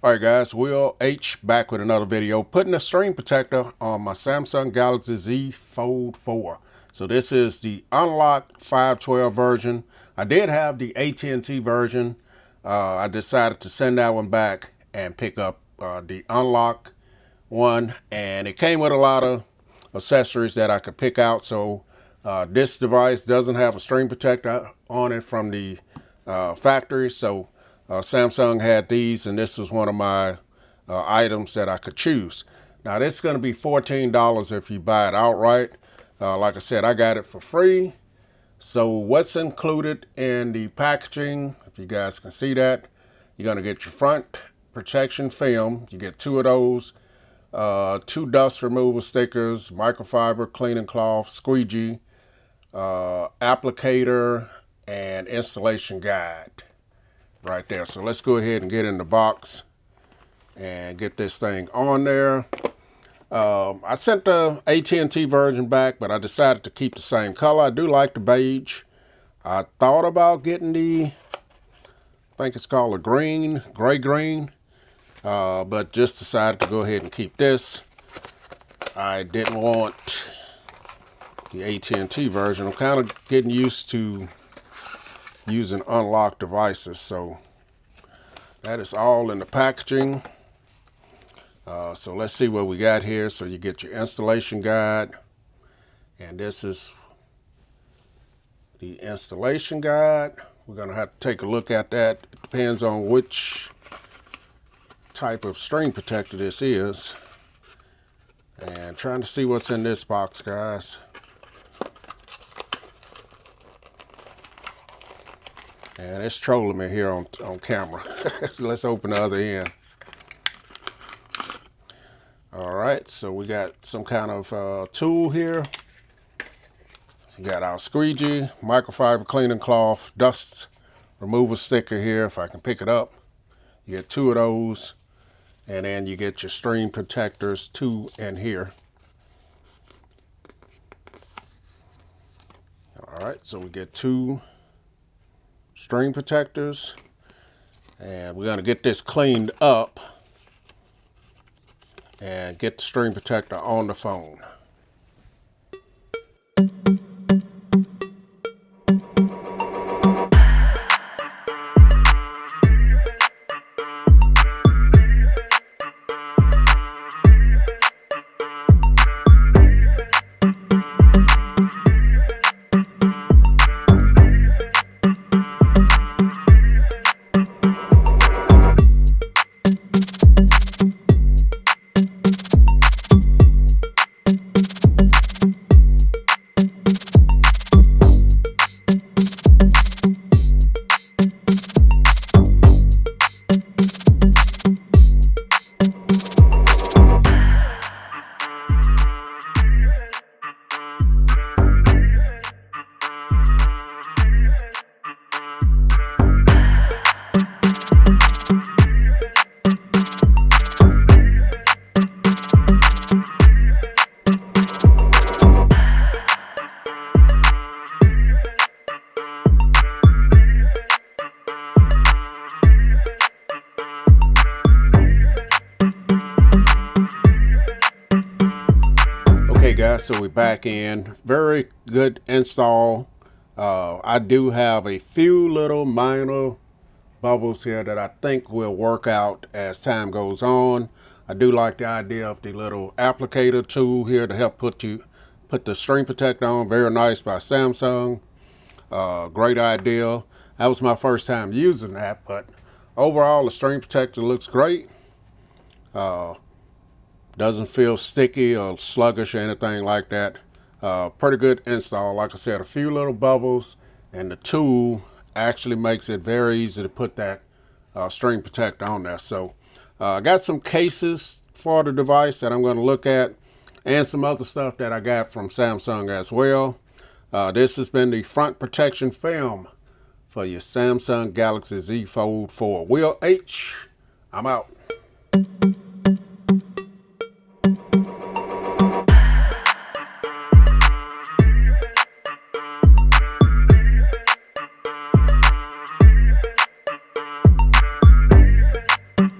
Alright guys, Will H back with another video, putting a screen protector on my Samsung Galaxy Z Fold 4. So this is the unlocked 512 version. I did have the AT&T version. I decided to send that one back and pick up the unlocked one, and it came with a lot of accessories that I could pick out. So this device doesn't have a screen protector on it from the factory, so Samsung had these, and this was one of my items that I could choose. Now this is going to be $14 if you buy it outright. Like I said, I got it for free. So what's included in the packaging, if you guys can see that, you're going to get your front protection film. You get 2 of those, 2 dust removal stickers, microfiber cleaning cloth, squeegee, applicator, and installation guide right there. So let's go ahead and get in the box and get this thing on there. I sent the AT&T version back, but I decided to keep the same color. I do like the beige. I thought about getting the, I think it's called a green, gray green, but just decided to go ahead and keep this. I didn't want the AT&T version. I'm kind of getting used to using unlocked devices, so that is all in the packaging. So let's see what we got here. So you get your installation guide, and this is the installation guide. We're going to have to take a look at that. It depends on which type of screen protector this is, and trying to see what's in this box, guys. And it's trolling me here on camera. Let's open the other end. All right, so we got some kind of tool here. So we got our squeegee, microfiber cleaning cloth, dust removal sticker here, if I can pick it up. You get 2 of those, and then you get your screen protectors, 2 in here. All right, so we get 2 screen protectors, and we're going to get this cleaned up and get the screen protector on the phone. Okay guys, so we're back in. Very good install. I do have a few little minor bubbles here that I think will work out as time goes on. I do like the idea of the little applicator tool here to help put the screen protector on. Very nice by Samsung. Great idea. That was my first time using that, but overall the screen protector looks great. Doesn't feel sticky or sluggish or anything like that. Pretty good install. Like I said, a few little bubbles, and the tool actually makes it very easy to put that screen protector on there. So I got some cases for the device that I'm going to look at, and some other stuff that I got from Samsung as well. This has been the front protection film for your Samsung Galaxy Z Fold 4. Will H, I'm out.